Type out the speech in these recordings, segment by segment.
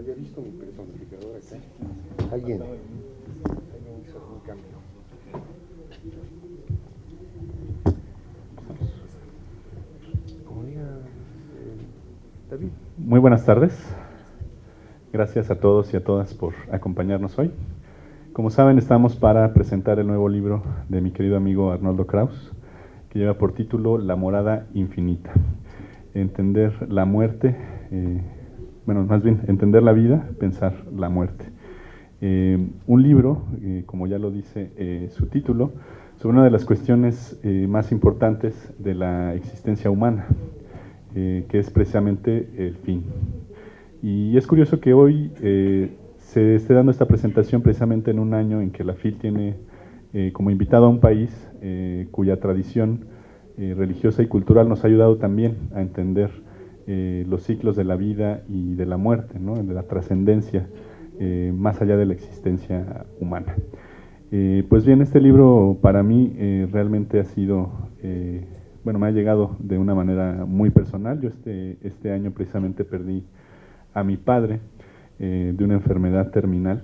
había visto mi personificador acá. Alguien hizo algún cambio. Como diga, David. Muy buenas tardes. Gracias a todos y a todas por acompañarnos hoy. Como saben, estamos para presentar el nuevo libro de mi querido amigo Arnoldo Kraus, que lleva por título La morada infinita. Entender la muerte, más bien, entender la vida, pensar la muerte. Un libro, como ya lo dice su título, sobre una de las cuestiones más importantes de la existencia humana, que es precisamente el fin. Y es curioso que hoy se esté dando esta presentación precisamente en un año en que la FIL tiene como invitado a un país cuya tradición religiosa y cultural nos ha ayudado también a entender los ciclos de la vida y de la muerte, ¿no? De la trascendencia más allá de la existencia humana. Pues bien, este libro para mí realmente ha sido, me ha llegado de una manera muy personal. Yo este año precisamente perdí a mi padre de una enfermedad terminal,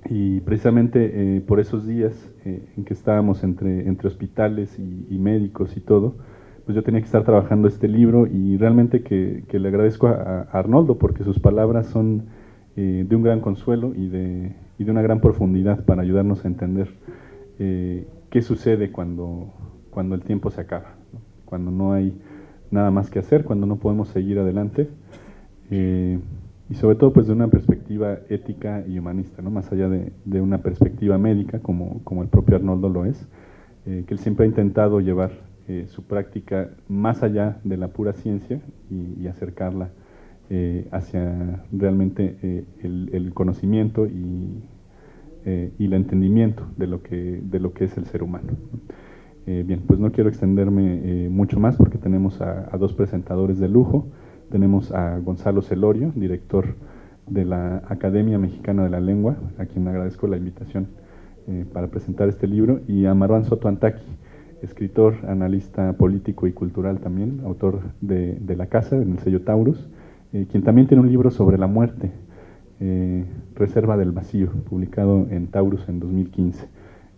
y precisamente por esos días en que estábamos entre hospitales y médicos y todo, pues yo tenía que estar trabajando este libro, y realmente que le agradezco a Arnoldo porque sus palabras son de un gran consuelo y de una gran profundidad para ayudarnos a entender qué sucede cuando el tiempo se acaba, ¿no? Cuando no hay nada más que hacer, cuando no podemos seguir adelante. Y sobre todo pues de una perspectiva ética y humanista, ¿no? Más allá de una perspectiva médica, como el propio Arnoldo lo es, que él siempre ha intentado llevar su práctica más allá de la pura ciencia y acercarla hacia realmente el conocimiento y el entendimiento de lo que es el ser humano, ¿no? Bien, pues no quiero extenderme mucho más porque tenemos a dos presentadores de lujo. Tenemos a Gonzalo Celorio, director de la Academia Mexicana de la Lengua, a quien agradezco la invitación para presentar este libro, y a Marwan Soto Antaki, escritor, analista político y cultural también, autor de La Casa, en el sello Taurus, quien también tiene un libro sobre la muerte, Reserva del Vacío, publicado en Taurus en 2015.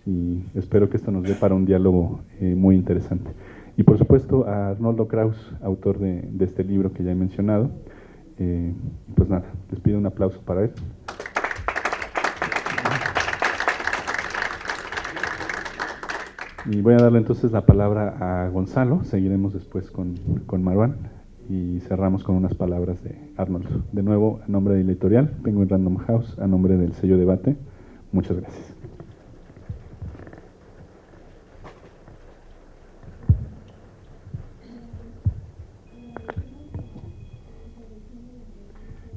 Y espero que esto nos dé para un diálogo muy interesante. Y por supuesto a Arnoldo Kraus, autor de este libro que ya he mencionado. Pues nada, les pido un aplauso para él. Y voy a darle entonces la palabra a Gonzalo, seguiremos después con Marwan y cerramos con unas palabras de Arnoldo. De nuevo, a nombre de la editorial Penguin Random House, a nombre del sello Debate, muchas gracias.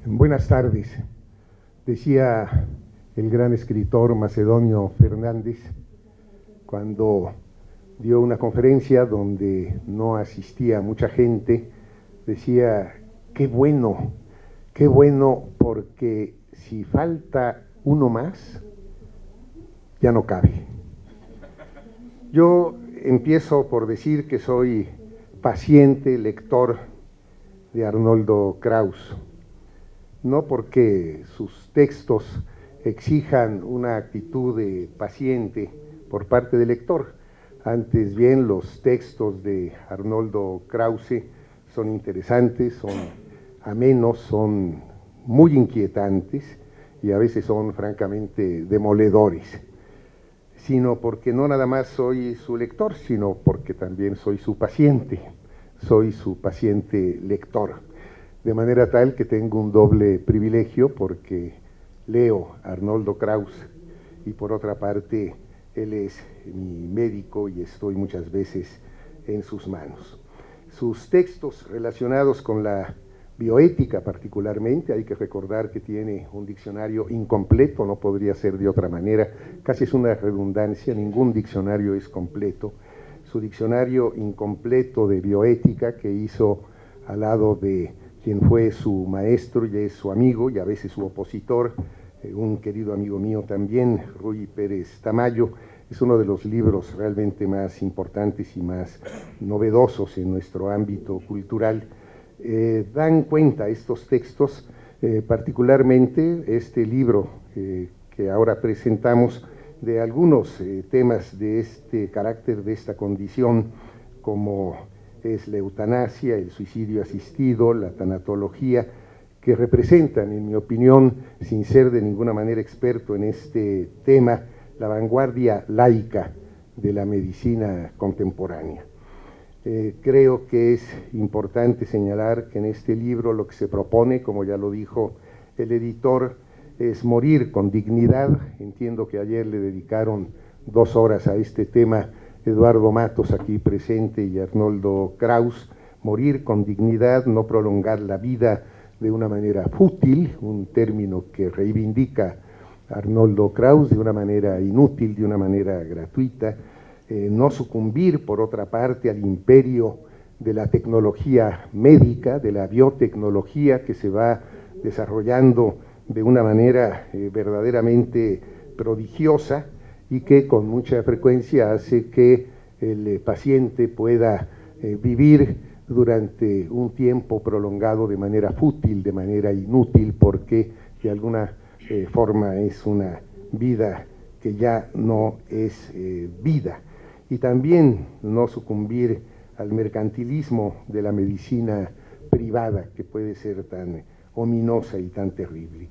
Buenas tardes. Decía el gran escritor macedonio Fernández, cuando dio una conferencia donde no asistía mucha gente, decía, qué bueno, porque si falta uno más, ya no cabe. Yo empiezo por decir que soy paciente lector de Arnoldo Kraus, no porque sus textos exijan una actitud de paciente por parte del lector. Antes bien, los textos de Arnoldo Krause son interesantes, son amenos, son muy inquietantes y a veces son francamente demoledores, sino porque no nada más soy su lector, sino porque también soy su paciente lector. De manera tal que tengo un doble privilegio porque leo a Arnoldo Kraus y por otra parte él es mi médico y estoy muchas veces en sus manos. Sus textos relacionados con la bioética particularmente, hay que recordar que tiene un diccionario incompleto, no podría ser de otra manera, casi es una redundancia, ningún diccionario es completo. Su diccionario incompleto de bioética que hizo al lado de quien fue su maestro y es su amigo y a veces su opositor, un querido amigo mío también, Ruy Pérez Tamayo, es uno de los libros realmente más importantes y más novedosos en nuestro ámbito cultural. Dan cuenta estos textos particularmente este libro que ahora presentamos, de algunos temas de este carácter, de esta condición, como es la eutanasia, el suicidio asistido, la tanatología, que representan, en mi opinión, sin ser de ninguna manera experto en este tema, la vanguardia laica de la medicina contemporánea. Creo que es importante señalar que en este libro lo que se propone, como ya lo dijo el editor, es morir con dignidad. Entiendo que ayer le dedicaron 2 horas a este tema Eduardo Matos, aquí presente, y Arnoldo Kraus. Morir con dignidad, no prolongar la vida de una manera fútil, un término que reivindica Arnoldo Kraus, de una manera inútil, de una manera gratuita. No sucumbir, por otra parte, al imperio de la tecnología médica, de la biotecnología que se va desarrollando de una manera verdaderamente prodigiosa y que con mucha frecuencia hace que el paciente pueda vivir durante un tiempo prolongado de manera fútil, de manera inútil, porque de alguna forma es una vida que ya no es vida. Y también no sucumbir al mercantilismo de la medicina privada, que puede ser tan ominosa y tan terrible.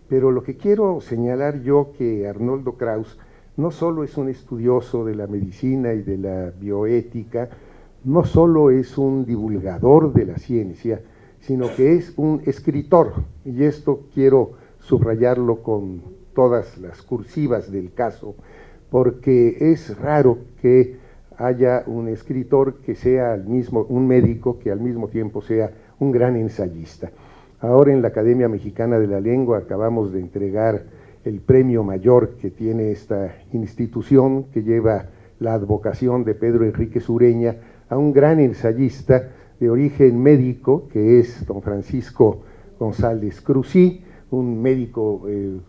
Pero lo que quiero señalar yo, que Arnoldo Kraus no solo es un estudioso de la medicina y de la bioética, no solo es un divulgador de la ciencia, sino que es un escritor, y esto quiero subrayarlo con todas las cursivas del caso, porque es raro que haya un escritor que sea un médico que al mismo tiempo sea un gran ensayista. Ahora en la Academia Mexicana de la Lengua acabamos de entregar el premio mayor que tiene esta institución, que lleva la advocación de Pedro Enríquez Ureña, a un gran ensayista de origen médico, que es don Francisco González Cruzí, un médico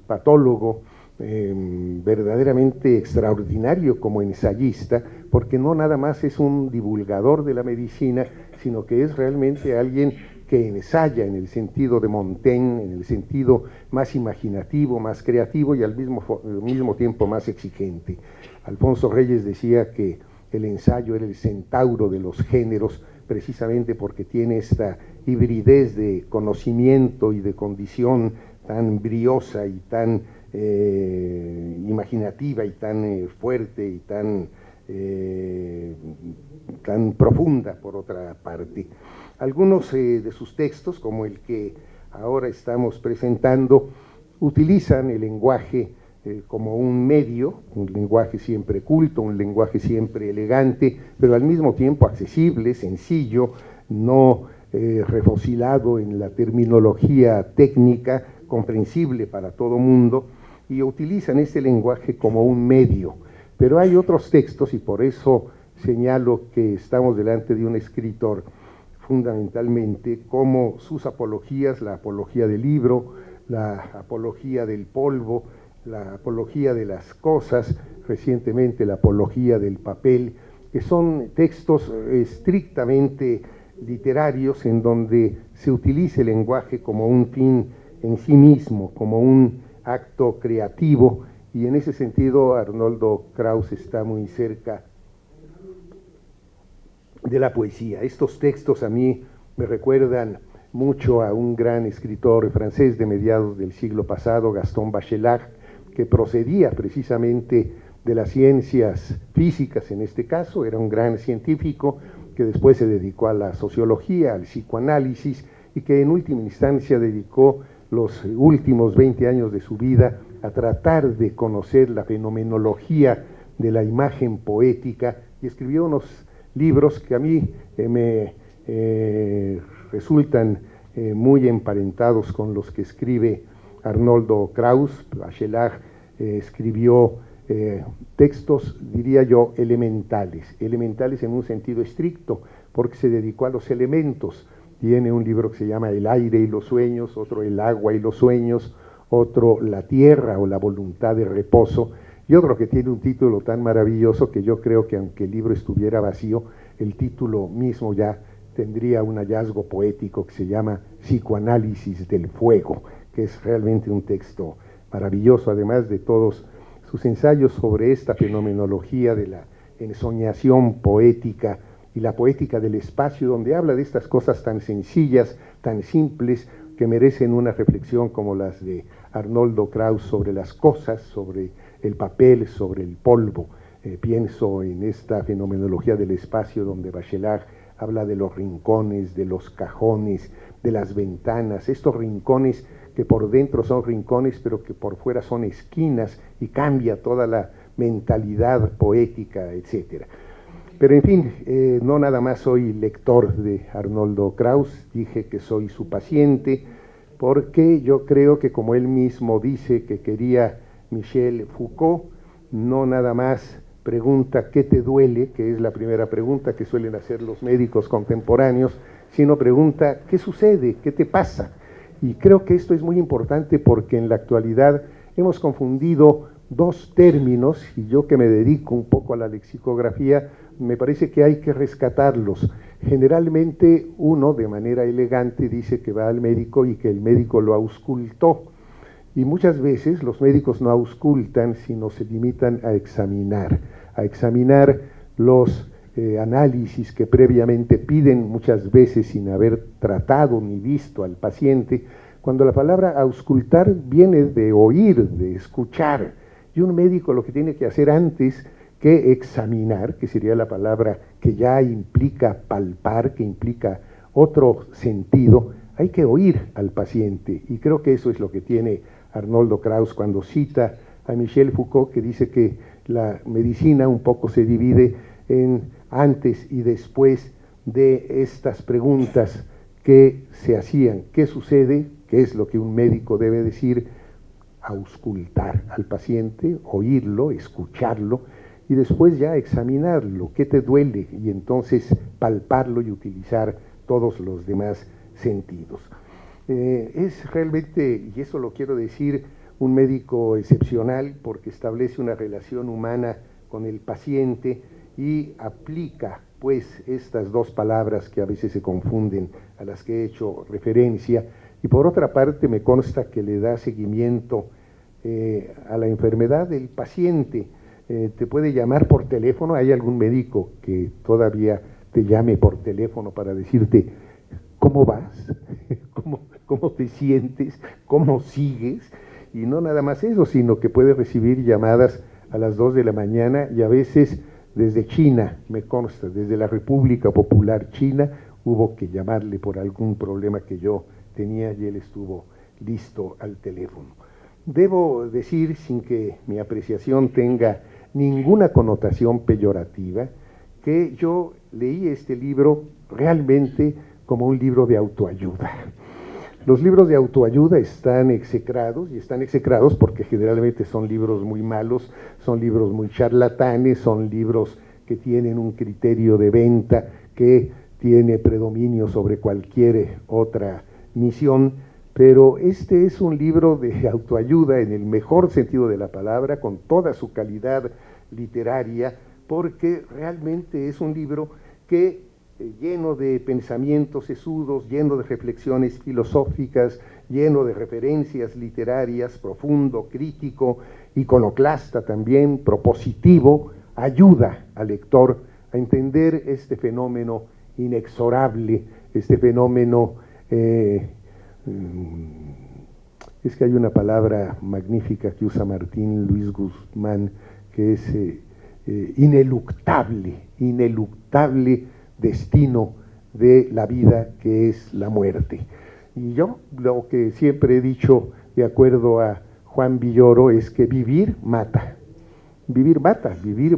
patólogo verdaderamente extraordinario como ensayista, porque no nada más es un divulgador de la medicina, sino que es realmente alguien que ensaya en el sentido de Montaigne, en el sentido más imaginativo, más creativo y al mismo tiempo más exigente. Alfonso Reyes decía que el ensayo era el centauro de los géneros, precisamente porque tiene esta hibridez de conocimiento y de condición tan briosa y tan imaginativa y tan fuerte y tan profunda, por otra parte. Algunos de sus textos, como el que ahora estamos presentando, utilizan el lenguaje como un medio, un lenguaje siempre culto, un lenguaje siempre elegante, pero al mismo tiempo accesible, sencillo, no refosilado en la terminología técnica, comprensible para todo mundo, y utilizan este lenguaje como un medio. Pero hay otros textos, y por eso señalo que estamos delante de un escritor fundamentalmente, como sus apologías, la apología del libro, la apología del polvo, la apología de las cosas, recientemente la apología del papel, que son textos estrictamente literarios en donde se utiliza el lenguaje como un fin en sí mismo, como un acto creativo, y en ese sentido Arnoldo Kraus está muy cerca de la poesía. Estos textos a mí me recuerdan mucho a un gran escritor francés de mediados del siglo pasado, Gaston Bachelard, que procedía precisamente de las ciencias físicas en este caso, era un gran científico que después se dedicó a la sociología, al psicoanálisis, y que en última instancia dedicó los últimos 20 años de su vida a tratar de conocer la fenomenología de la imagen poética, y escribió unos libros que a mí me resultan muy emparentados con los que escribe Arnoldo Kraus. Bachelard escribió textos, diría yo, elementales en un sentido estricto, porque se dedicó a los elementos. Tiene un libro que se llama El aire y los sueños, otro El agua y los sueños, otro La tierra o la voluntad de reposo, y otro que tiene un título tan maravilloso que yo creo que aunque el libro estuviera vacío, el título mismo ya tendría un hallazgo poético que se llama Psicoanálisis del Fuego, que es realmente un texto maravilloso, además de todos sus ensayos sobre esta fenomenología de la ensoñación poética y la poética del espacio, donde habla de estas cosas tan sencillas, tan simples, que merecen una reflexión como las de Arnoldo Krauss sobre las cosas, sobre el papel, sobre el polvo. Pienso en esta fenomenología del espacio donde Bachelard habla de los rincones, de los cajones, de las ventanas, estos rincones que por dentro son rincones, pero que por fuera son esquinas, y cambia toda la mentalidad poética, etc. Pero en fin, no nada más soy lector de Arnoldo Krauss, dije que soy su paciente, porque yo creo que, como él mismo dice que quería Michel Foucault, no nada más pregunta ¿qué te duele?, que es la primera pregunta que suelen hacer los médicos contemporáneos, sino pregunta ¿qué sucede?, ¿qué te pasa? Y creo que esto es muy importante porque en la actualidad hemos confundido dos términos, y yo que me dedico un poco a la lexicografía, me parece que hay que rescatarlos. Generalmente uno, de manera elegante, dice que va al médico y que el médico lo auscultó. Y muchas veces los médicos no auscultan, sino se limitan a examinar los análisis que previamente piden, muchas veces sin haber tratado ni visto al paciente, cuando la palabra auscultar viene de oír, de escuchar. Y un médico lo que tiene que hacer antes que examinar, que sería la palabra que ya implica palpar, que implica otro sentido, hay que oír al paciente. Y creo que eso es lo que tiene Arnoldo Krauss cuando cita a Michel Foucault, que dice que la medicina un poco se divide en antes y después de estas preguntas que se hacían. ¿Qué sucede? ¿Qué es lo que un médico debe decir? Auscultar al paciente, oírlo, escucharlo, y después ya examinarlo. ¿Qué te duele? Y entonces palparlo y utilizar todos los demás sentidos. Es realmente, y eso lo quiero decir, un médico excepcional porque establece una relación humana con el paciente y aplica pues estas dos palabras que a veces se confunden, a las que he hecho referencia, y por otra parte me consta que le da seguimiento a la enfermedad del paciente. Te puede llamar por teléfono. ¿Hay algún médico que todavía te llame por teléfono para decirte cómo vas, cómo te sientes, cómo sigues? Y no nada más eso, sino que puede recibir llamadas a las 2 de la mañana y a veces desde China, me consta, desde la República Popular China, hubo que llamarle por algún problema que yo tenía y él estuvo listo al teléfono. Debo decir, sin que mi apreciación tenga ninguna connotación peyorativa, que yo leí este libro realmente como un libro de autoayuda. Los libros de autoayuda están execrados, y están execrados porque generalmente son libros muy malos, son libros muy charlatanes, son libros que tienen un criterio de venta que tiene predominio sobre cualquier otra misión, pero este es un libro de autoayuda en el mejor sentido de la palabra, con toda su calidad literaria, porque realmente es un libro que lleno de pensamientos sesudos, lleno de reflexiones filosóficas, lleno de referencias literarias, profundo, crítico, iconoclasta también, propositivo, ayuda al lector a entender este fenómeno inexorable, este fenómeno, es que hay una palabra magnífica que usa Martín Luis Guzmán, que es ineluctable destino de la vida, que es la muerte. Y yo lo que siempre he dicho, de acuerdo a Juan Villoro, es que vivir mata. Vivir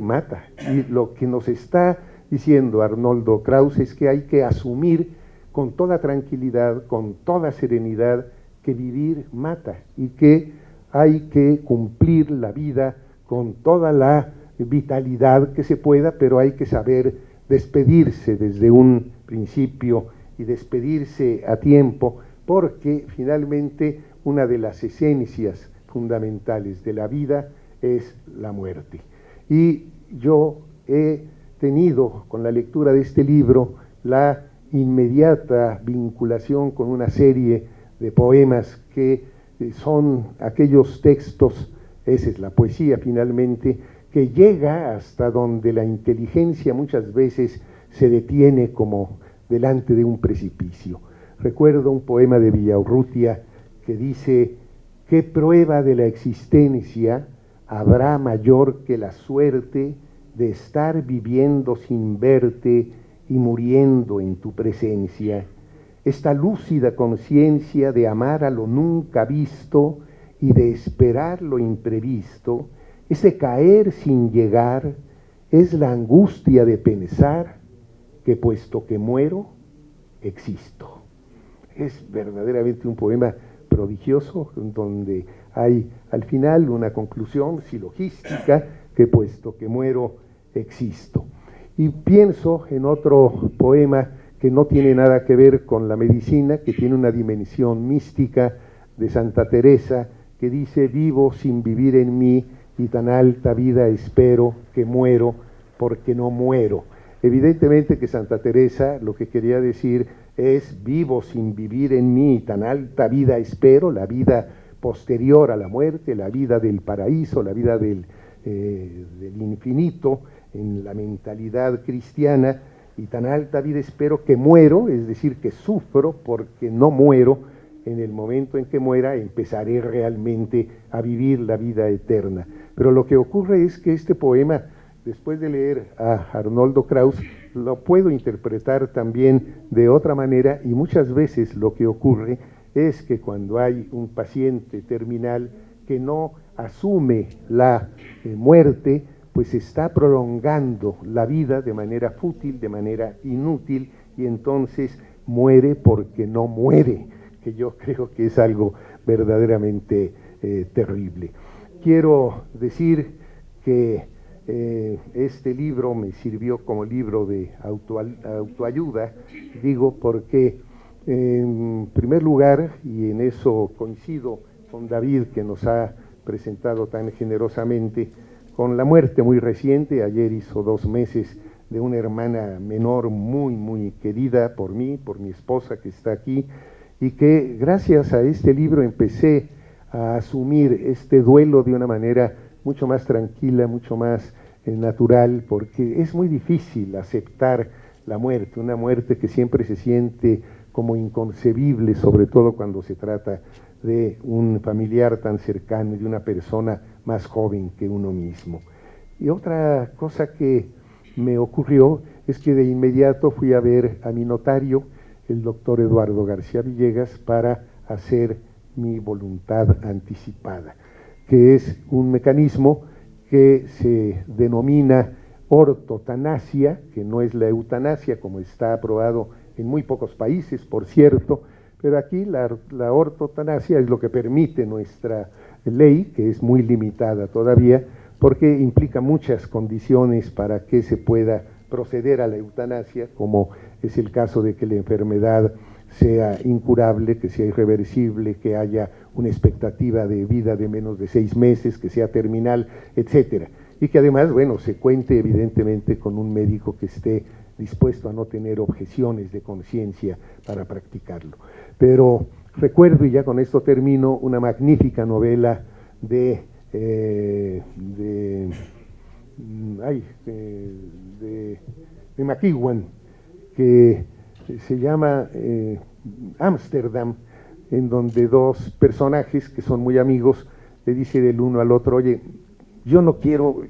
mata. Y lo que nos está diciendo Arnoldo Krauss es que hay que asumir con toda tranquilidad, con toda serenidad, que vivir mata y que hay que cumplir la vida con toda la vitalidad que se pueda, pero hay que saber despedirse desde un principio y despedirse a tiempo, porque finalmente una de las esencias fundamentales de la vida es la muerte. Y yo he tenido, con la lectura de este libro, la inmediata vinculación con una serie de poemas que son aquellos textos, esa es la poesía finalmente, que llega hasta donde la inteligencia muchas veces se detiene como delante de un precipicio. Recuerdo un poema de Villaurrutia que dice: ¿qué prueba de la existencia habrá mayor que la suerte de estar viviendo sin verte y muriendo en tu presencia? Esta lúcida conciencia de amar a lo nunca visto y de esperar lo imprevisto, ese caer sin llegar, es la angustia de pensar que puesto que muero, existo. Es verdaderamente un poema prodigioso, donde hay al final una conclusión silogística, que puesto que muero, existo. Y pienso en otro poema que no tiene nada que ver con la medicina, que tiene una dimensión mística, de Santa Teresa, que dice: vivo sin vivir en mí, y tan alta vida espero que muero porque no muero. Evidentemente que Santa Teresa lo que quería decir es: vivo sin vivir en mí, tan alta vida espero, la vida posterior a la muerte, la vida del paraíso, la vida del infinito en la mentalidad cristiana, y tan alta vida espero que muero, es decir, que sufro porque no muero. En el momento en que muera empezaré realmente a vivir la vida eterna. Pero lo que ocurre es que este poema, después de leer a Arnoldo Kraus, lo puedo interpretar también de otra manera, y muchas veces lo que ocurre es que cuando hay un paciente terminal que no asume la muerte, pues está prolongando la vida de manera fútil, de manera inútil, y entonces muere porque no muere, que yo creo que es algo verdaderamente terrible. Quiero decir que este libro me sirvió como libro de autoayuda, digo porque en primer lugar, y en eso coincido con David, que nos ha presentado tan generosamente, con la muerte muy reciente, ayer hizo 2 meses, de una hermana menor muy querida por mí, por mi esposa que está aquí, y que gracias a este libro empecé a asumir este duelo de una manera mucho más tranquila, mucho más natural, porque es muy difícil aceptar la muerte, una muerte que siempre se siente como inconcebible, sobre todo cuando se trata de un familiar tan cercano y de una persona más joven que uno mismo. Y otra cosa que me ocurrió es que de inmediato fui a ver a mi notario, el doctor Eduardo García Villegas, para hacer mi voluntad anticipada, que es un mecanismo que se denomina ortotanasia, que no es la eutanasia, como está aprobado en muy pocos países, por cierto, pero aquí la ortotanasia es lo que permite nuestra ley, que es muy limitada todavía, porque implica muchas condiciones para que se pueda proceder a la eutanasia, como es el caso de que la enfermedad sea incurable, que sea irreversible, que haya una expectativa de vida de menos de 6 meses, que sea terminal, etcétera. Y que además, bueno, se cuente evidentemente con un médico que esté dispuesto a no tener objeciones de conciencia para practicarlo. Pero recuerdo, y ya con esto termino, una magnífica novela de McEwan, que se llama Ámsterdam, en donde 2 personajes que son muy amigos le dicen el uno al otro: oye, yo no quiero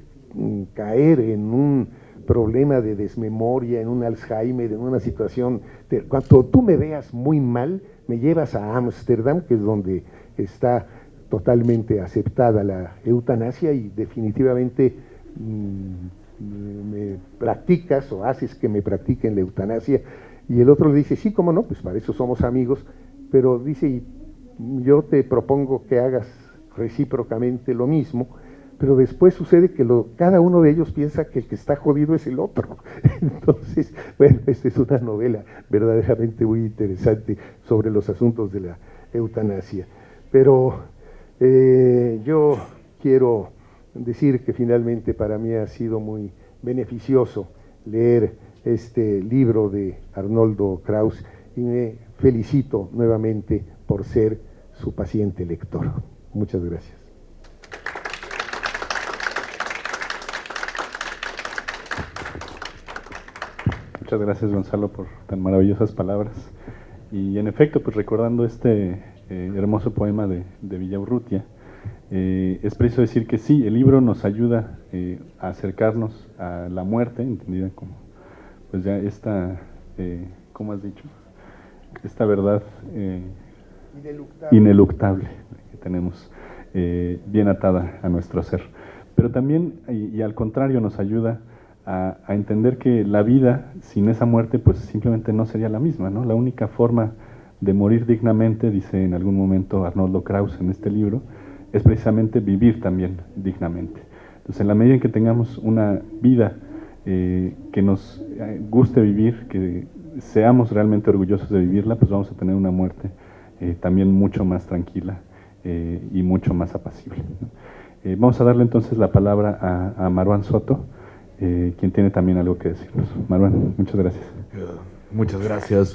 caer en un problema de desmemoria, en un Alzheimer, en una situación, cuando tú me veas muy mal, me llevas a Ámsterdam, que es donde está totalmente aceptada la eutanasia, y definitivamente me practicas o haces que me practiquen la eutanasia. Y el otro le dice: sí, cómo no, pues para eso somos amigos, pero dice: y yo te propongo que hagas recíprocamente lo mismo. Pero después sucede que cada uno de ellos piensa que el que está jodido es el otro. Entonces, bueno, esta es una novela verdaderamente muy interesante sobre los asuntos de la eutanasia. Pero yo quiero decir que finalmente para mí ha sido muy beneficioso leer este libro de Arnoldo Kraus y me felicito nuevamente por ser su paciente lector. Muchas gracias. Muchas gracias, Gonzalo, por tan maravillosas palabras. Y en efecto, pues recordando este hermoso poema de Villaurrutia, es preciso decir que sí, el libro nos ayuda a acercarnos a la muerte, entendida como, pues ya esta, ¿cómo has dicho? Esta verdad ineluctable que tenemos bien atada a nuestro ser. Pero también, y al contrario, nos ayuda a entender que la vida sin esa muerte pues simplemente no sería la misma, ¿no? La única forma de morir dignamente, dice en algún momento Arnoldo Kraus en este libro, es precisamente vivir también dignamente. Entonces, en la medida en que tengamos una vida que nos guste vivir, que seamos realmente orgullosos de vivirla, pues vamos a tener una muerte también mucho más tranquila y mucho más apacible, ¿no? Vamos a darle entonces la palabra a Marwan Soto, quien tiene también algo que decirnos. Marwan, muchas gracias.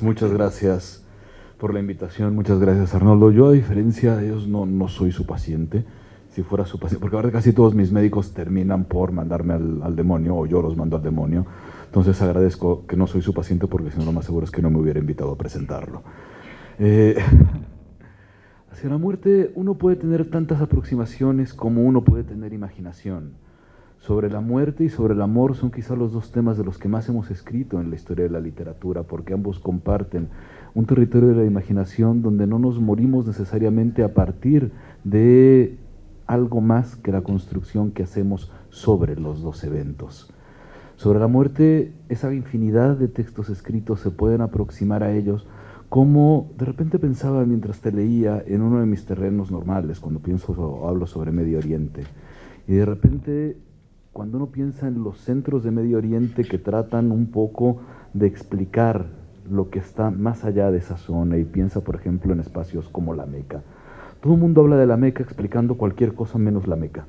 Muchas gracias por la invitación, muchas gracias, Arnoldo. Yo, a diferencia de ellos, no soy su paciente. Si fuera su paciente, porque ahora casi todos mis médicos terminan por mandarme al demonio, o yo los mando al demonio. Entonces agradezco que no soy su paciente, porque si no, lo más seguro es que no me hubiera invitado a presentarlo. Hacia la muerte uno puede tener tantas aproximaciones como uno puede tener imaginación. Sobre la muerte y sobre el amor son quizá los dos temas de los que más hemos escrito en la historia de la literatura, porque ambos comparten un territorio de la imaginación donde no nos morimos necesariamente a partir de algo más que la construcción que hacemos sobre los dos eventos. Sobre la muerte, esa infinidad de textos escritos se pueden aproximar a ellos como de repente pensaba mientras te leía en uno de mis terrenos normales, cuando pienso o hablo sobre Medio Oriente, y de repente cuando uno piensa en los centros de Medio Oriente que tratan un poco de explicar lo que está más allá de esa zona, y piensa por ejemplo en espacios como la Meca. Todo el mundo habla de la Meca explicando cualquier cosa menos la Meca.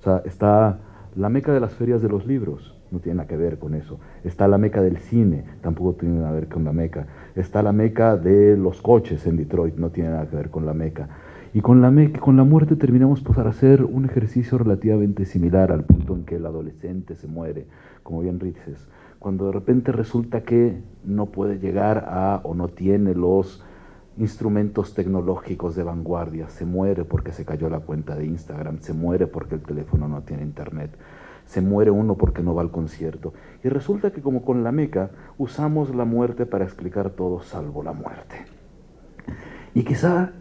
O sea, está la Meca de las ferias de los libros, no tiene nada que ver con eso. Está la Meca del cine, tampoco tiene nada que ver con la Meca. Está la Meca de los coches en Detroit, no tiene nada que ver con la Meca. Y con la muerte terminamos por hacer un ejercicio relativamente similar, al punto en que el adolescente se muere, como bien dices, cuando de repente resulta que no puede llegar a, o no tiene los instrumentos tecnológicos de vanguardia, se muere porque se cayó la cuenta de Instagram, se muere porque el teléfono no tiene internet, se muere uno porque no va al concierto. Y resulta que, como con la Meca, usamos la muerte para explicar todo salvo la muerte. Y quizá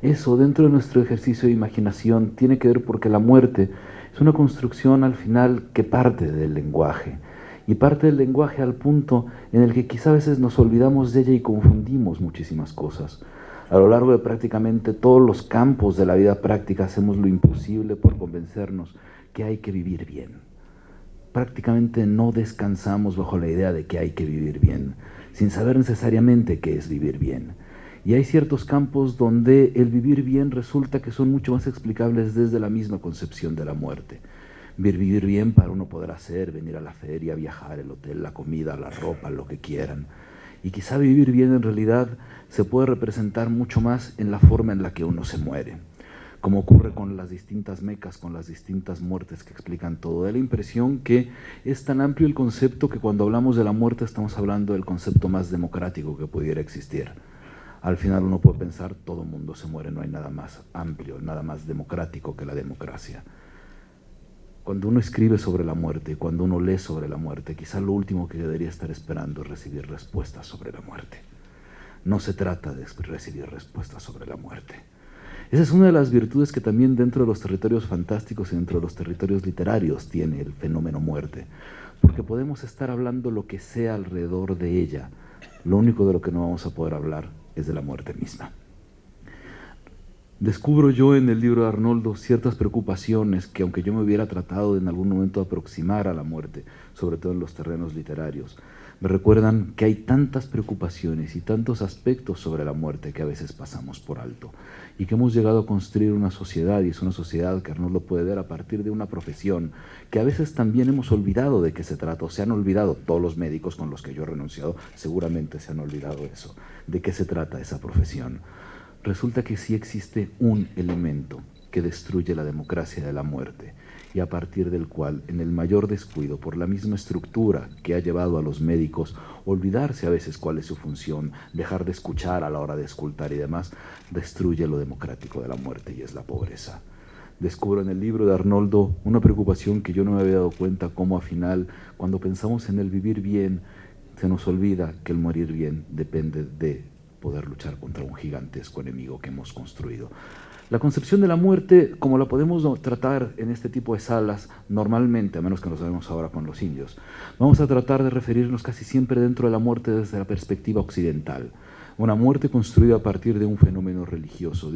eso, dentro de nuestro ejercicio de imaginación, tiene que ver porque la muerte es una construcción al final que parte del lenguaje. Y parte del lenguaje al punto en el que quizá a veces nos olvidamos de ella y confundimos muchísimas cosas. A lo largo de prácticamente todos los campos de la vida práctica hacemos lo imposible por convencernos que hay que vivir bien. Prácticamente no descansamos bajo la idea de que hay que vivir bien, sin saber necesariamente qué es vivir bien. Y hay ciertos campos donde el vivir bien resulta que son mucho más explicables desde la misma concepción de la muerte. Vivir bien para uno poder hacer, venir a la feria, viajar, el hotel, la comida, la ropa, lo que quieran. Y quizá vivir bien en realidad se puede representar mucho más en la forma en la que uno se muere. Como ocurre con las distintas mecas, con las distintas muertes que explican todo. Da la impresión que es tan amplio el concepto que cuando hablamos de la muerte estamos hablando del concepto más democrático que pudiera existir. Al final uno puede pensar, todo el mundo se muere, no hay nada más amplio, nada más democrático que la democracia. Cuando uno escribe sobre la muerte, cuando uno lee sobre la muerte, quizá lo último que debería estar esperando es recibir respuestas sobre la muerte. No se trata de recibir respuestas sobre la muerte. Esa es una de las virtudes que también dentro de los territorios fantásticos y dentro de los territorios literarios tiene el fenómeno muerte, porque podemos estar hablando lo que sea alrededor de ella. Lo único de lo que no vamos a poder hablar es de la muerte misma. Descubro yo en el libro de Arnoldo ciertas preocupaciones que, aunque yo me hubiera tratado de en algún momento aproximar a la muerte, sobre todo en los terrenos literarios, Me recuerdan que hay tantas preocupaciones y tantos aspectos sobre la muerte que a veces pasamos por alto y que hemos llegado a construir una sociedad, y es una sociedad que Arnold lo puede ver a partir de una profesión que a veces también hemos olvidado de qué se trata, o se han olvidado. Todos los médicos con los que yo he renunciado seguramente se han olvidado eso, de qué se trata esa profesión. Resulta que sí existe un elemento que destruye la democracia de la muerte, y a partir del cual, en el mayor descuido, por la misma estructura que ha llevado a los médicos olvidarse a veces cuál es su función, dejar de escuchar a la hora de escultar y demás, destruye lo democrático de la muerte, y es la pobreza. Descubro en el libro de Arnoldo una preocupación que yo no me había dado cuenta, cómo al final, cuando pensamos en el vivir bien, se nos olvida que el morir bien depende de poder luchar contra un gigantesco enemigo que hemos construido. La concepción de la muerte, como la podemos tratar en este tipo de salas, normalmente, a menos que nos vemos ahora con los indios, vamos a tratar de referirnos casi siempre dentro de la muerte desde la perspectiva occidental. Una muerte construida a partir de un fenómeno religioso,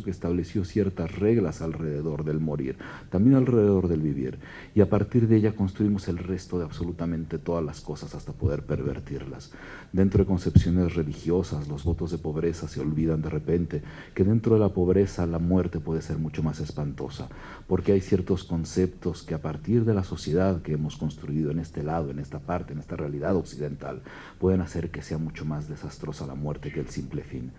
que estableció ciertas reglas alrededor del morir, también alrededor del vivir, y a partir de ella construimos el resto de absolutamente todas las cosas hasta poder pervertirlas. Dentro de concepciones religiosas, los votos de pobreza se olvidan de repente que dentro de la pobreza la muerte puede ser mucho más espantosa, porque hay ciertos conceptos que a partir de la sociedad que hemos construido en este lado, en esta parte, en esta realidad occidental, pueden hacer que sea mucho más desastrosa la muerte que el simple fin.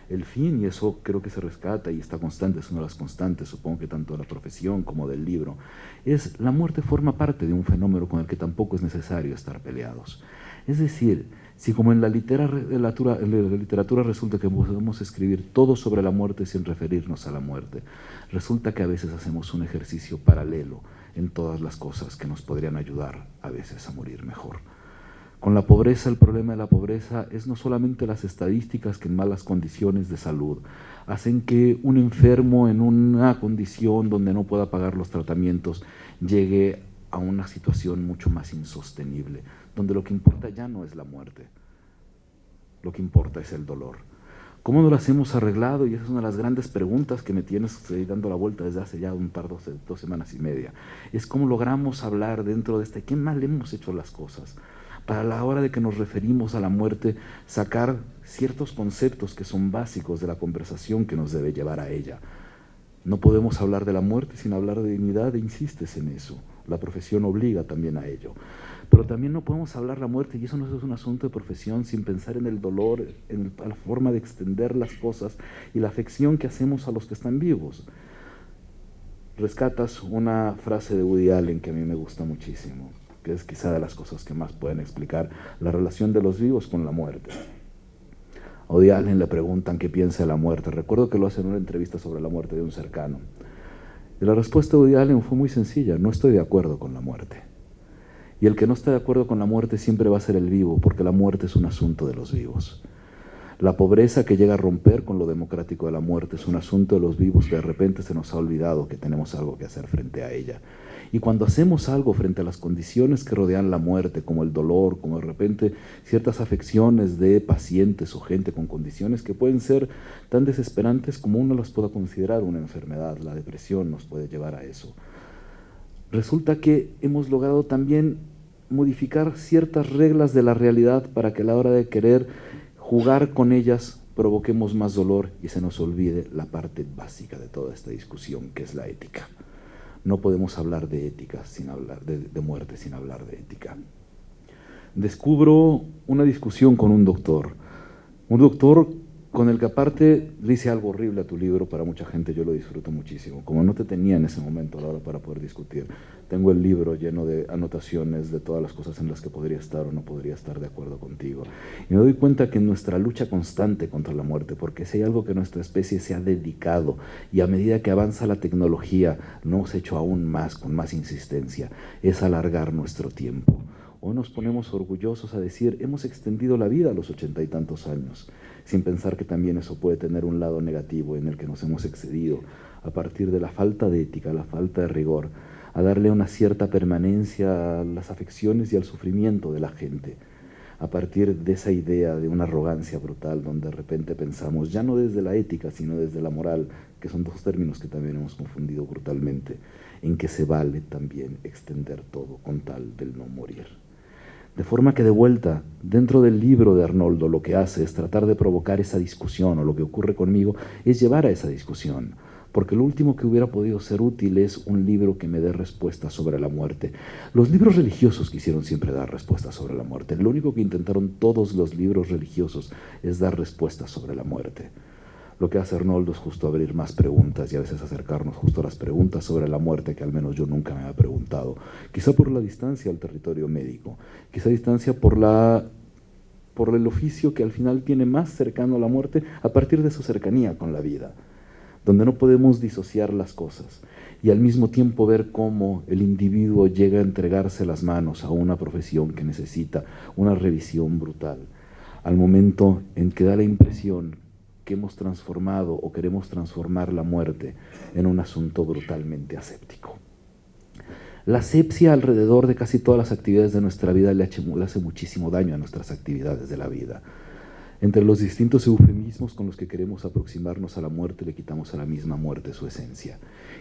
El fin, y eso creo que se rescata y está constante, es una de las constantes, supongo que tanto de la profesión como del libro, es la muerte forma parte de un fenómeno con el que tampoco es necesario estar peleados. Es decir, si como en la literatura resulta que podemos escribir todo sobre la muerte sin referirnos a la muerte, resulta que a veces hacemos un ejercicio paralelo en todas las cosas que nos podrían ayudar a veces a morir mejor. Con la pobreza, el problema de la pobreza es no solamente las estadísticas que en malas condiciones de salud hacen que un enfermo en una condición donde no pueda pagar los tratamientos llegue a una situación mucho más insostenible, donde lo que importa ya no es la muerte, lo que importa es el dolor. ¿Cómo no las hemos arreglado? Y esa es una de las grandes preguntas que me tienes dando la vuelta desde hace ya dos semanas y media. Es cómo logramos hablar dentro de qué mal hemos hecho las cosas, para la hora de que nos referimos a la muerte, sacar ciertos conceptos que son básicos de la conversación que nos debe llevar a ella. No podemos hablar de la muerte sin hablar de dignidad, e insistes en eso. La profesión obliga también a ello. Pero también no podemos hablar de la muerte, y eso no es un asunto de profesión, sin pensar en el dolor, en la forma de extender las cosas y la afección que hacemos a los que están vivos. Rescatas una frase de Woody Allen que a mí me gusta muchísimo, que es quizá de las cosas que más pueden explicar la relación de los vivos con la muerte. A Woody Allen le preguntan qué piensa de la muerte. Recuerdo que lo hace en una entrevista sobre la muerte de un cercano. Y la respuesta de Woody Allen fue muy sencilla: no estoy de acuerdo con la muerte. Y el que no está de acuerdo con la muerte siempre va a ser el vivo, porque la muerte es un asunto de los vivos. La pobreza que llega a romper con lo democrático de la muerte es un asunto de los vivos que de repente se nos ha olvidado que tenemos algo que hacer frente a ella. Y cuando hacemos algo frente a las condiciones que rodean la muerte, como el dolor, como de repente ciertas afecciones de pacientes o gente con condiciones que pueden ser tan desesperantes como uno las pueda considerar una enfermedad, la depresión nos puede llevar a eso. Resulta que hemos logrado también modificar ciertas reglas de la realidad para que a la hora de querer jugar con ellas provoquemos más dolor y se nos olvide la parte básica de toda esta discusión, que es la ética. No podemos hablar de ética sin hablar de muerte sin hablar de ética. Descubro una discusión con un doctor con el que aparte le hice algo horrible a tu libro. Para mucha gente yo lo disfruto muchísimo. Como no te tenía en ese momento a la hora para poder discutir, tengo el libro lleno de anotaciones de todas las cosas en las que podría estar o no podría estar de acuerdo contigo. Y me doy cuenta que en nuestra lucha constante contra la muerte, porque si hay algo que nuestra especie se ha dedicado, y a medida que avanza la tecnología lo hemos hecho aún más, con más insistencia, es alargar nuestro tiempo. Hoy nos ponemos orgullosos a decir, hemos extendido la vida a los 80 y tantos años, sin pensar que también eso puede tener un lado negativo en el que nos hemos excedido a partir de la falta de ética, la falta de rigor, a darle una cierta permanencia a las afecciones y al sufrimiento de la gente, a partir de esa idea de una arrogancia brutal donde de repente pensamos, ya no desde la ética, sino desde la moral, que son dos términos que también hemos confundido brutalmente, en que se vale también extender todo con tal del no morir. De forma que de vuelta, dentro del libro de Arnoldo, lo que hace es tratar de provocar esa discusión, o lo que ocurre conmigo es llevar a esa discusión. Porque lo último que hubiera podido ser útil es un libro que me dé respuestas sobre la muerte. Los libros religiosos quisieron siempre dar respuestas sobre la muerte. Lo único que intentaron todos los libros religiosos es dar respuestas sobre la muerte. Lo que hace Arnoldo es justo abrir más preguntas y a veces acercarnos justo a las preguntas sobre la muerte que al menos yo nunca me había preguntado. Quizá por la distancia al territorio médico, quizá distancia por el oficio que al final tiene más cercano a la muerte a partir de su cercanía con la vida, donde no podemos disociar las cosas y al mismo tiempo ver cómo el individuo llega a entregarse las manos a una profesión que necesita una revisión brutal, al momento en que da la impresión que hemos transformado o queremos transformar la muerte en un asunto brutalmente aséptico. La asepsia alrededor de casi todas las actividades de nuestra vida le hace muchísimo daño a nuestras actividades de la vida. Entre los distintos eufemismos con los que queremos aproximarnos a la muerte, le quitamos a la misma muerte su esencia.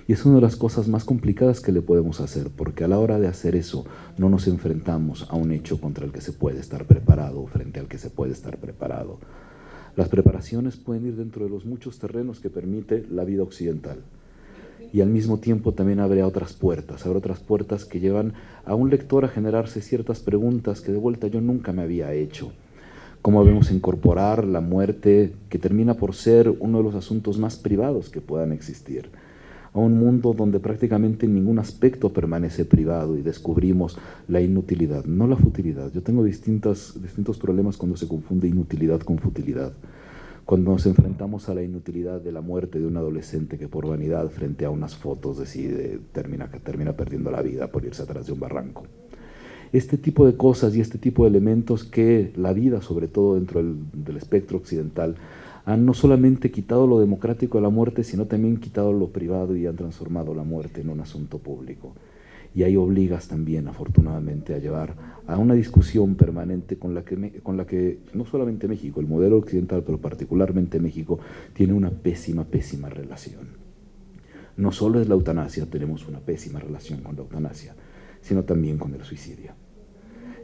Y es una de las cosas más complicadas que le podemos hacer, porque a la hora de hacer eso no nos enfrentamos a un hecho contra el que se puede estar preparado o frente al que se puede estar preparado. Las preparaciones pueden ir dentro de los muchos terrenos que permite la vida occidental. Y al mismo tiempo también abre otras puertas que llevan a un lector a generarse ciertas preguntas que de vuelta yo nunca me había hecho. ¿Cómo debemos incorporar la muerte, que termina por ser uno de los asuntos más privados que puedan existir, a un mundo donde prácticamente ningún aspecto permanece privado y descubrimos la inutilidad, no la futilidad? Yo tengo distintos problemas cuando se confunde inutilidad con futilidad. Cuando nos enfrentamos a la inutilidad de la muerte de un adolescente que por vanidad frente a unas fotos decide termina perdiendo la vida por irse atrás de un barranco. Este tipo de cosas y este tipo de elementos que la vida, sobre todo dentro del espectro occidental, han no solamente quitado lo democrático de la muerte, sino también quitado lo privado y han transformado la muerte en un asunto público. Y ahí obligas también, afortunadamente, a llevar a una discusión permanente con la que no solamente México, el modelo occidental, pero particularmente México, tiene una pésima, pésima relación. No solo es la eutanasia, tenemos una pésima relación con la eutanasia, sino también con el suicidio.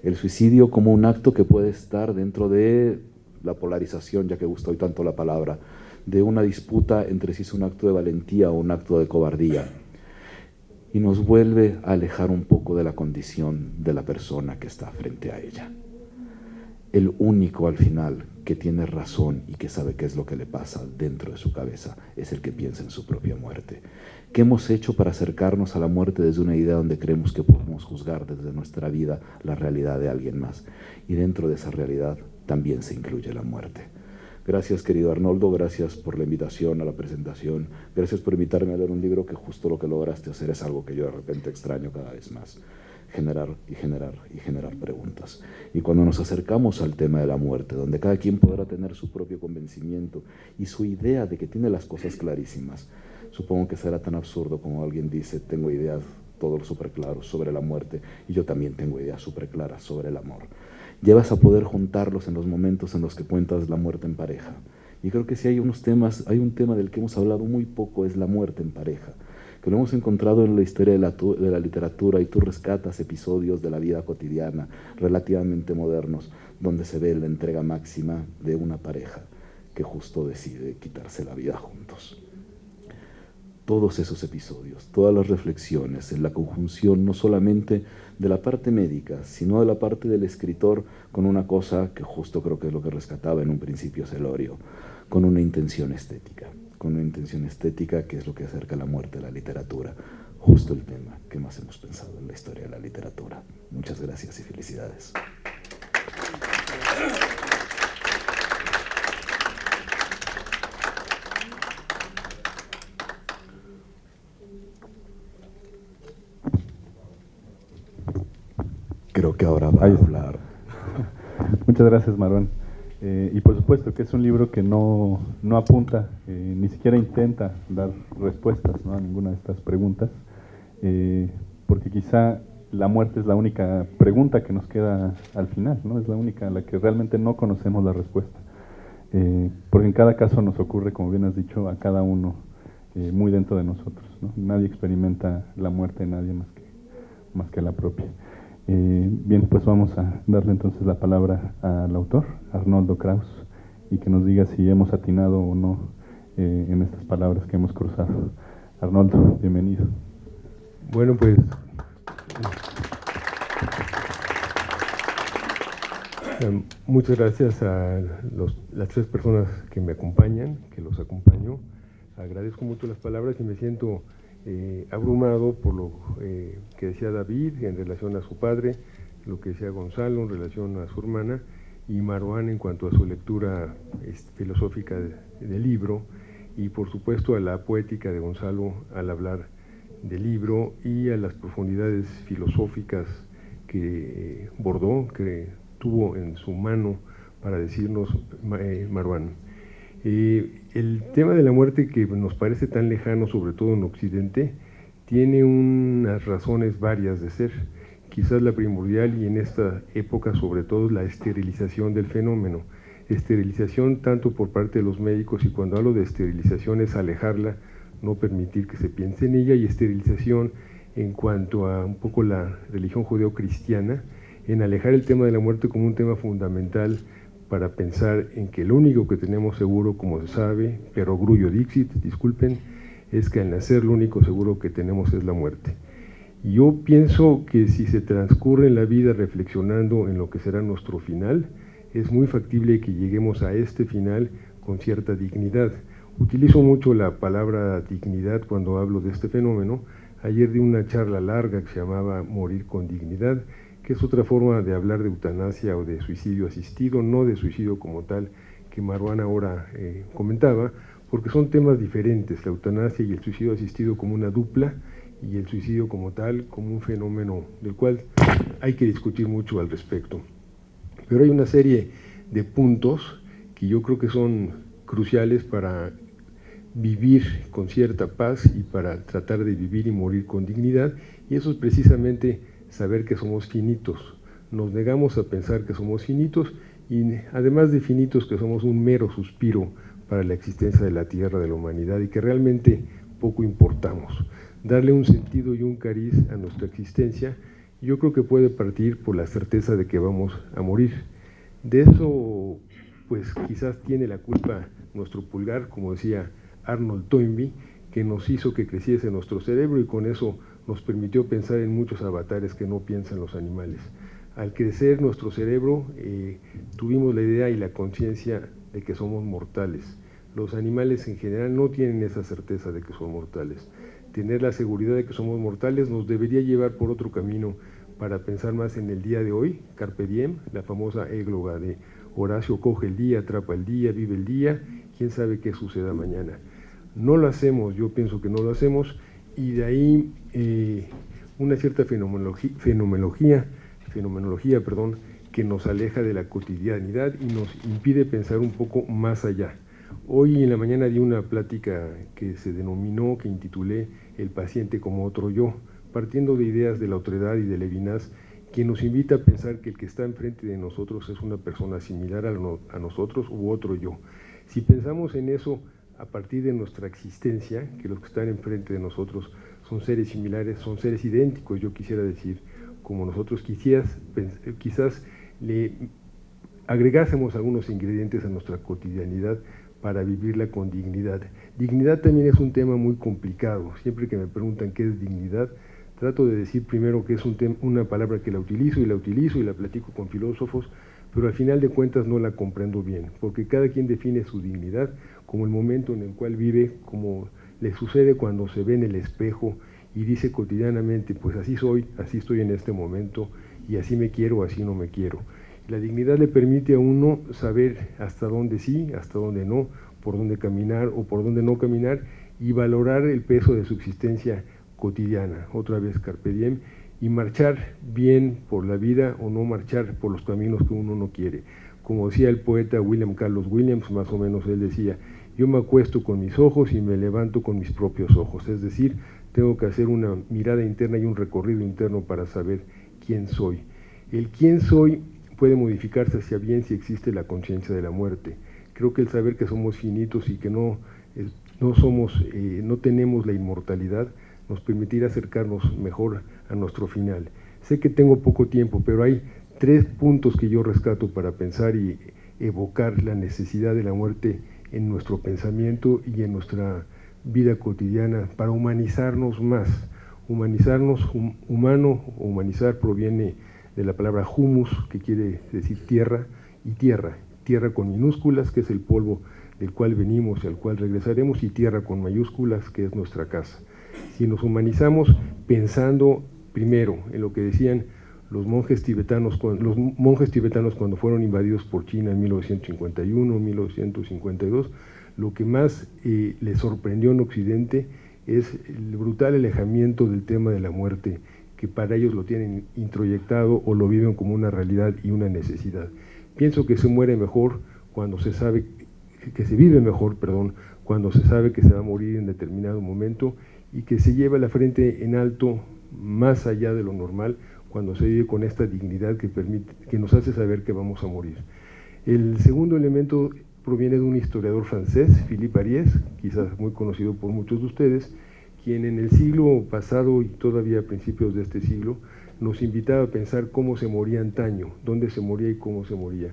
El suicidio como un acto que puede estar dentro de la polarización, ya que gusta hoy tanto la palabra, de una disputa entre si es un acto de valentía o un acto de cobardía. Y nos vuelve a alejar un poco de la condición de la persona que está frente a ella. El único al final que tiene razón y que sabe qué es lo que le pasa dentro de su cabeza es el que piensa en su propia muerte. ¿Qué hemos hecho para acercarnos a la muerte desde una idea donde creemos que podemos juzgar desde nuestra vida la realidad de alguien más? Y dentro de esa realidad también se incluye la muerte. Gracias, querido Arnoldo, gracias por la invitación a la presentación, gracias por invitarme a leer un libro que justo lo que lograste hacer es algo que yo de repente extraño cada vez más, generar preguntas. Y cuando nos acercamos al tema de la muerte, donde cada quien podrá tener su propio convencimiento y su idea de que tiene las cosas clarísimas, supongo que será tan absurdo como alguien dice, tengo ideas todos súper claros sobre la muerte y yo también tengo ideas súper claras sobre el amor. Llevas a poder juntarlos en los momentos en los que cuentas la muerte en pareja. Y creo que si hay unos temas, hay un tema del que hemos hablado muy poco, es la muerte en pareja, que lo hemos encontrado en la historia de la literatura, y tú rescatas episodios de la vida cotidiana relativamente modernos, donde se ve la entrega máxima de una pareja que justo decide quitarse la vida juntos. Todos esos episodios, todas las reflexiones en la conjunción no solamente de la parte médica, sino de la parte del escritor, con una cosa que justo creo que es lo que rescataba en un principio Celorio, con una intención estética que es lo que acerca la muerte a la literatura, justo el tema que más hemos pensado en la historia de la literatura. Muchas gracias y felicidades. Creo que ahora va a hablar. Muchas gracias, Marwan. Y por supuesto que es un libro que no apunta, ni siquiera intenta dar respuestas, ¿no?, a ninguna de estas preguntas, porque quizá la muerte es la única pregunta que nos queda al final, ¿no? Es la única a la que realmente no conocemos la respuesta. Porque en cada caso nos ocurre, como bien has dicho, a cada uno muy dentro de nosotros, ¿no? Nadie experimenta la muerte de nadie más que la propia. Bien, pues vamos a darle entonces la palabra al autor, Arnoldo Kraus, y que nos diga si hemos atinado o no en estas palabras que hemos cruzado. Arnoldo, bienvenido. Bueno, pues muchas gracias a las tres personas que me acompañan, que los acompaño. Agradezco mucho las palabras y me siento abrumado por lo que decía David en relación a su padre, lo que decía Gonzalo en relación a su hermana, y Marwan en cuanto a su lectura filosófica del libro, y por supuesto a la poética de Gonzalo al hablar del libro, y a las profundidades filosóficas que bordó, que tuvo en su mano para decirnos Marwan. El tema de la muerte, que nos parece tan lejano, sobre todo en Occidente, tiene unas razones varias de ser. Quizás la primordial, y en esta época sobre todo, la esterilización del fenómeno. Esterilización tanto por parte de los médicos, y cuando hablo de esterilización es alejarla, no permitir que se piense en ella, y esterilización en cuanto a un poco la religión judeocristiana, en alejar el tema de la muerte como un tema fundamental para pensar en que lo único que tenemos seguro, como se sabe, pero grullo dixit, disculpen, es que al nacer lo único seguro que tenemos es la muerte. Y yo pienso que si se transcurre en la vida reflexionando en lo que será nuestro final, es muy factible que lleguemos a este final con cierta dignidad. Utilizo mucho la palabra dignidad cuando hablo de este fenómeno. Ayer di una charla larga que se llamaba Morir con dignidad, que es otra forma de hablar de eutanasia o de suicidio asistido, no de suicidio como tal, que Marwan ahora comentaba, porque son temas diferentes, la eutanasia y el suicidio asistido como una dupla, y el suicidio como tal, como un fenómeno del cual hay que discutir mucho al respecto. Pero hay una serie de puntos que yo creo que son cruciales para vivir con cierta paz y para tratar de vivir y morir con dignidad, y eso es precisamente saber que somos finitos. Nos negamos a pensar que somos finitos, y además de finitos, que somos un mero suspiro para la existencia de la Tierra, de la humanidad, y que realmente poco importamos. Darle un sentido y un cariz a nuestra existencia, yo creo que puede partir por la certeza de que vamos a morir. De eso, pues quizás tiene la culpa nuestro pulgar, como decía Arnold Toynbee, que nos hizo que creciese nuestro cerebro, y con eso nos permitió pensar en muchos avatares que no piensan los animales. Al crecer nuestro cerebro, tuvimos la idea y la conciencia de que somos mortales. Los animales en general no tienen esa certeza de que son mortales. Tener la seguridad de que somos mortales nos debería llevar por otro camino para pensar más en el día de hoy, carpe diem, la famosa égloga de Horacio: coge el día, atrapa el día, vive el día, quién sabe qué suceda mañana. No lo hacemos, yo pienso que no lo hacemos, y de ahí una cierta fenomenología, que nos aleja de la cotidianidad y nos impide pensar un poco más allá. Hoy en la mañana di una plática que se denominó, que intitulé El paciente como otro yo, partiendo de ideas de la otredad y de Levinas, que nos invita a pensar que el que está enfrente de nosotros es una persona similar a nosotros u otro yo. Si pensamos en eso a partir de nuestra existencia, que los que están enfrente de nosotros son seres similares, son seres idénticos, yo quisiera decir, como nosotros, quizás le agregásemos algunos ingredientes a nuestra cotidianidad para vivirla con dignidad. Dignidad también es un tema muy complicado. Siempre que me preguntan qué es dignidad, trato de decir primero que es una palabra que la utilizo y la platico con filósofos, pero al final de cuentas no la comprendo bien, porque cada quien define su dignidad como el momento en el cual vive, como le sucede cuando se ve en el espejo y dice cotidianamente, pues así soy, así estoy en este momento, y así me quiero, así no me quiero. La dignidad le permite a uno saber hasta dónde sí, hasta dónde no, por dónde caminar o por dónde no caminar, y valorar el peso de su existencia cotidiana, otra vez carpe diem, y marchar bien por la vida o no marchar por los caminos que uno no quiere. Como decía el poeta William Carlos Williams, más o menos él decía, yo me acuesto con mis ojos y me levanto con mis propios ojos, es decir, tengo que hacer una mirada interna y un recorrido interno para saber quién soy. El quién soy puede modificarse hacia bien si existe la conciencia de la muerte. Creo que el saber que somos finitos y que no tenemos la inmortalidad nos permitirá acercarnos mejor a nuestro final. Sé que tengo poco tiempo, pero hay 3 puntos que yo rescato para pensar y evocar la necesidad de la muerte en nuestro pensamiento y en nuestra vida cotidiana para humanizarnos más. Humanizarnos, humano, o humanizar proviene de la palabra humus, que quiere decir tierra, y tierra con minúsculas, que es el polvo del cual venimos y al cual regresaremos, y tierra con mayúsculas, que es nuestra casa. Si nos humanizamos pensando primero en lo que decían los monjes tibetanos cuando fueron invadidos por China en 1951, 1952, lo que más les sorprendió en Occidente es el brutal alejamiento del tema de la muerte, que para ellos lo tienen introyectado o lo viven como una realidad y una necesidad. Pienso que se muere mejor cuando se sabe, que se vive mejor, perdón, cuando se sabe que se va a morir en determinado momento y que se lleva la frente en alto más allá de lo normal, cuando se vive con esta dignidad que nos hace saber que vamos a morir. El segundo elemento proviene de un historiador francés, Philippe Ariès, quizás muy conocido por muchos de ustedes, quien en el siglo pasado y todavía a principios de este siglo nos invitaba a pensar cómo se moría antaño, dónde se moría y cómo se moría.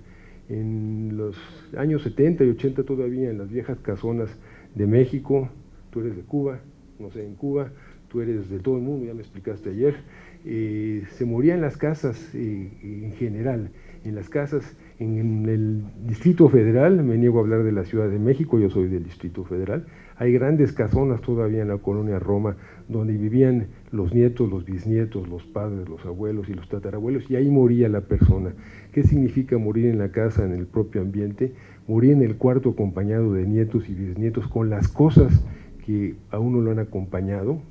En los años 70 y 80 todavía, en las viejas casonas de México, tú eres de Cuba, no sé, en Cuba, tú eres de todo el mundo, ya me explicaste ayer, se moría en las casas en general, en las casas en el Distrito Federal, me niego a hablar de la Ciudad de México, yo soy del Distrito Federal, hay grandes casonas todavía en la colonia Roma, donde vivían los nietos, los bisnietos, los padres, los abuelos y los tatarabuelos, y ahí moría la persona. ¿Qué significa morir en la casa, en el propio ambiente? Morir en el cuarto acompañado de nietos y bisnietos con las cosas que a uno lo han acompañado.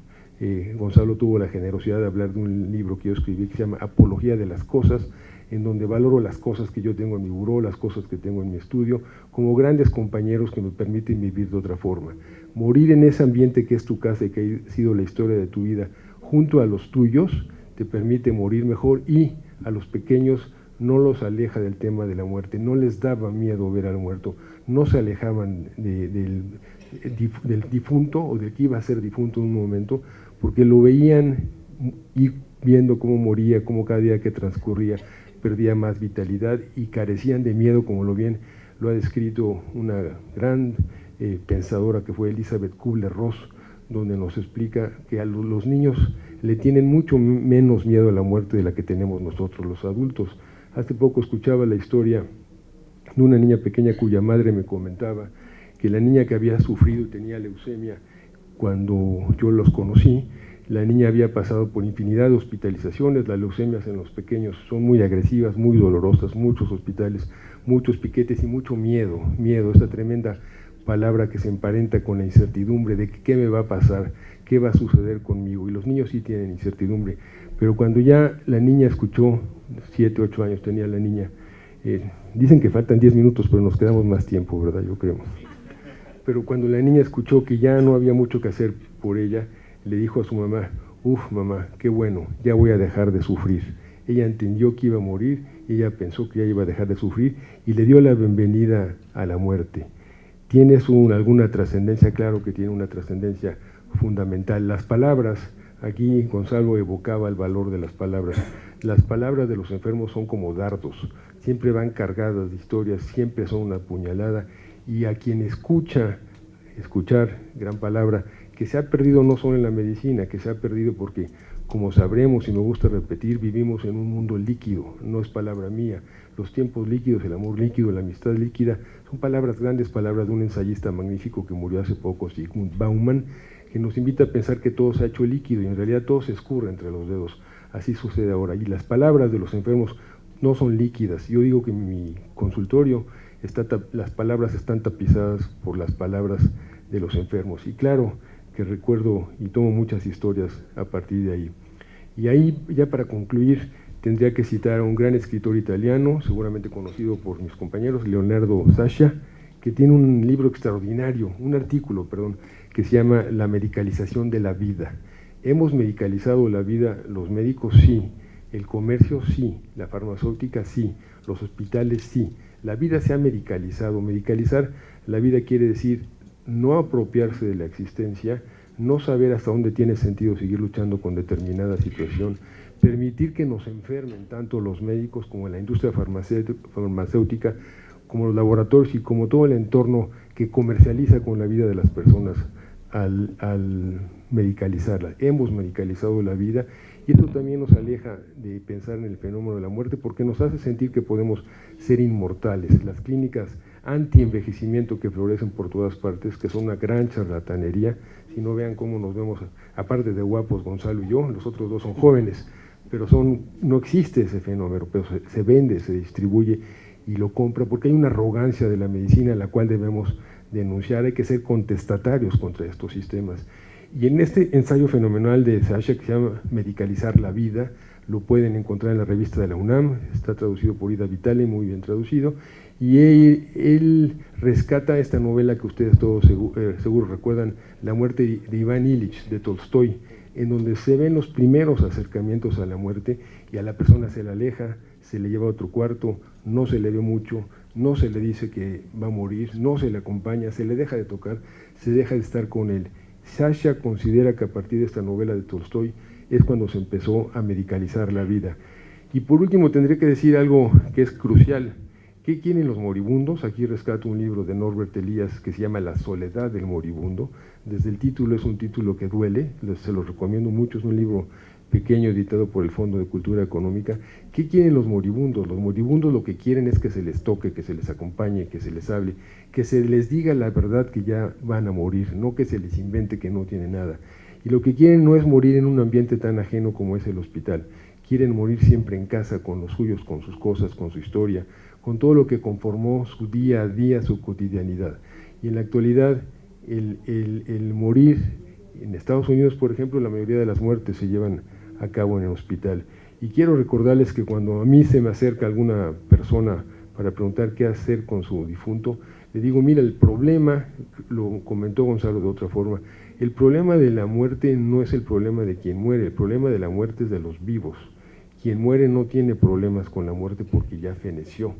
Gonzalo tuvo la generosidad de hablar de un libro que yo escribí que se llama Apología de las Cosas, en donde valoro las cosas que yo tengo en mi buró, las cosas que tengo en mi estudio, como grandes compañeros que me permiten vivir de otra forma. Morir en ese ambiente que es tu casa y que ha sido la historia de tu vida, junto a los tuyos, te permite morir mejor, y a los pequeños no los aleja del tema de la muerte, no les daba miedo ver al muerto, no se alejaban del difunto o del que iba a ser difunto en un momento, porque lo veían y viendo cómo moría, cómo cada día que transcurría perdía más vitalidad y carecían de miedo, como lo bien lo ha descrito una gran pensadora que fue Elizabeth Kubler-Ross, donde nos explica que a los niños le tienen mucho menos miedo a la muerte de la que tenemos nosotros los adultos. Hace poco escuchaba la historia de una niña pequeña cuya madre me comentaba que la niña que había sufrido y tenía leucemia cuando yo los conocí, la niña había pasado por infinidad de hospitalizaciones. Las leucemias en los pequeños son muy agresivas, muy dolorosas, muchos hospitales, muchos piquetes y mucho miedo, esa tremenda palabra que se emparenta con la incertidumbre de qué me va a pasar, qué va a suceder conmigo, y los niños sí tienen incertidumbre, pero cuando ya la niña escuchó, 7, 8 años tenía la niña, dicen que faltan 10 minutos, pero nos quedamos más tiempo, ¿verdad? Yo creo. Pero cuando la niña escuchó que ya no había mucho que hacer por ella, le dijo a su mamá: uf, mamá, qué bueno, ya voy a dejar de sufrir. Ella entendió que iba a morir, ella pensó que ya iba a dejar de sufrir y le dio la bienvenida a la muerte. ¿Tiene alguna trascendencia? Claro que tiene una trascendencia fundamental. Las palabras, aquí Gonzalo evocaba el valor de las palabras. Las palabras de los enfermos son como dardos, siempre van cargadas de historias, siempre son una puñalada, y a quien escuchar, gran palabra, que se ha perdido no solo en la medicina, que se ha perdido porque, como sabremos y me gusta repetir, vivimos en un mundo líquido, no es palabra mía. Los tiempos líquidos, el amor líquido, la amistad líquida, son palabras, grandes palabras de un ensayista magnífico que murió hace poco, Zygmunt Bauman, que nos invita a pensar que todo se ha hecho líquido y en realidad todo se escurre entre los dedos. Así sucede ahora. Y las palabras de los enfermos no son líquidas. Yo digo que en mi consultorio las palabras están tapizadas por las palabras de los enfermos. Y claro que recuerdo y tomo muchas historias a partir de ahí. Y ahí, ya para concluir, tendría que citar a un gran escritor italiano, seguramente conocido por mis compañeros, Leonardo Sciascia, que tiene un libro extraordinario, un artículo, perdón, que se llama La medicalización de la vida. ¿Hemos medicalizado la vida los médicos? Sí. El comercio, sí. La farmacéutica, sí. Los hospitales, sí. La vida se ha medicalizado. Medicalizar la vida quiere decir no apropiarse de la existencia, no saber hasta dónde tiene sentido seguir luchando con determinada situación, permitir que nos enfermen tanto los médicos como la industria farmacéutica, como los laboratorios y como todo el entorno que comercializa con la vida de las personas al medicalizarla. Hemos medicalizado la vida y eso también nos aleja de pensar en el fenómeno de la muerte porque nos hace sentir que podemos ser inmortales. Las clínicas anti-envejecimiento que florecen por todas partes, que son una gran charlatanería, si no vean cómo nos vemos, aparte de guapos Gonzalo y yo, los otros dos son jóvenes, pero no existe ese fenómeno, pero se vende, se distribuye y lo compra porque hay una arrogancia de la medicina a la cual debemos denunciar, hay que ser contestatarios contra estos sistemas. Y en este ensayo fenomenal de Sasha que se llama Medicalizar la vida, lo pueden encontrar en la revista de la UNAM, está traducido por Ida Vitale, muy bien traducido, y él rescata esta novela que ustedes todos seguro recuerdan, La muerte de Iván Ilich, de Tolstoy, en donde se ven los primeros acercamientos a la muerte y a la persona se la aleja, se le lleva a otro cuarto, no se le ve mucho, no se le dice que va a morir, no se le acompaña, se le deja de tocar, se deja de estar con él. Sasha considera que a partir de esta novela de Tolstoy es cuando se empezó a medicalizar la vida. Y por último tendré que decir algo que es crucial. ¿Qué quieren los moribundos? Aquí rescato un libro de Norbert Elias que se llama La soledad del moribundo. Desde el título es un título que duele, se los recomiendo mucho, es un libro pequeño editado por el Fondo de Cultura Económica. ¿Qué quieren los moribundos? Los moribundos lo que quieren es que se les toque, que se les acompañe, que se les hable, que se les diga la verdad que ya van a morir, no que se les invente que no tiene nada. Y lo que quieren no es morir en un ambiente tan ajeno como es el hospital, quieren morir siempre en casa, con los suyos, con sus cosas, con su historia, con todo lo que conformó su día a día, su cotidianidad. Y en la actualidad, el morir, en Estados Unidos, por ejemplo, la mayoría de las muertes se llevan a cabo en el hospital. Y quiero recordarles que cuando a mí se me acerca alguna persona para preguntar qué hacer con su difunto, le digo, mira, el problema, lo comentó Gonzalo de otra forma, el problema de la muerte no es el problema de quien muere, el problema de la muerte es de los vivos. Quien muere no tiene problemas con la muerte porque ya feneció.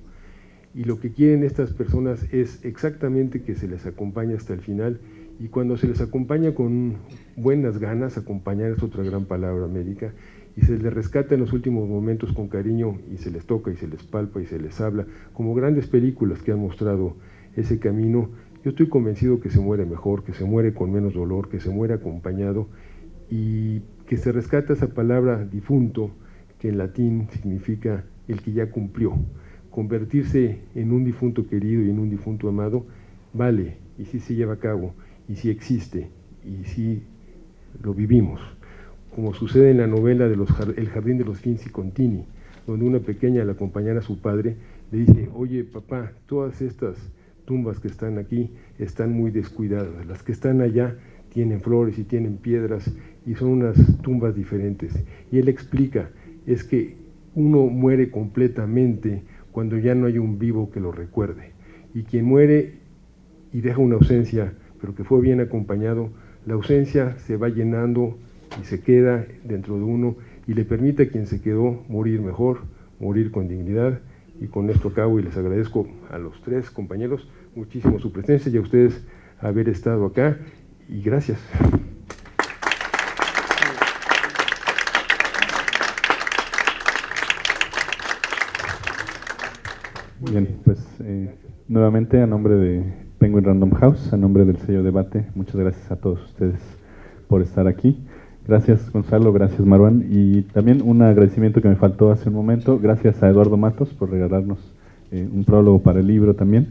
Y lo que quieren estas personas es exactamente que se les acompañe hasta el final, y cuando se les acompaña con buenas ganas, acompañar es otra gran palabra médica, y se les rescata en los últimos momentos con cariño, y se les toca, y se les palpa, y se les habla, como grandes películas que han mostrado ese camino, yo estoy convencido que se muere mejor, que se muere con menos dolor, que se muere acompañado, y que se rescata esa palabra difunto, que en latín significa el que ya cumplió. Convertirse en un difunto querido y en un difunto amado vale, y sí se lleva a cabo, y sí existe, y sí lo vivimos, como sucede en la novela de El jardín de los Finzi Contini, donde una pequeña al acompañar a su padre le dice, oye papá, todas estas tumbas que están aquí están muy descuidadas, las que están allá tienen flores y tienen piedras y son unas tumbas diferentes. Y él explica, es que uno muere completamente cuando ya no hay un vivo que lo recuerde, y quien muere y deja una ausencia, pero que fue bien acompañado, la ausencia se va llenando y se queda dentro de uno y le permite a quien se quedó morir mejor, morir con dignidad. Y con esto acabo y les agradezco a los tres compañeros muchísimo su presencia y a ustedes haber estado acá, y gracias. Bien, pues nuevamente a nombre de Penguin Random House, a nombre del sello Debate, muchas gracias a todos ustedes por estar aquí. Gracias Gonzalo, gracias Marwan, y también un agradecimiento que me faltó hace un momento, gracias a Eduardo Matos por regalarnos un prólogo para el libro también.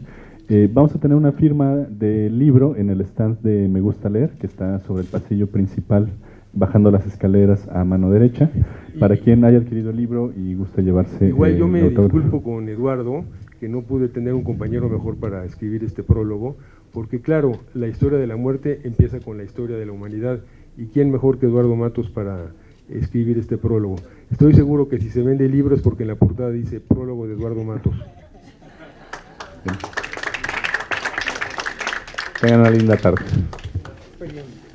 Vamos a tener una firma del libro en el stand de Me Gusta Leer, que está sobre el pasillo principal, bajando las escaleras a mano derecha, para quien haya adquirido el libro y guste llevarse. Igual yo me disculpo con Eduardo, que no pude tener un compañero mejor para escribir este prólogo, porque claro, la historia de la muerte empieza con la historia de la humanidad, y quién mejor que Eduardo Matos para escribir este prólogo. Estoy seguro que si se vende el libro es porque en la portada dice prólogo de Eduardo Matos. Tengan una linda tarde. Bien.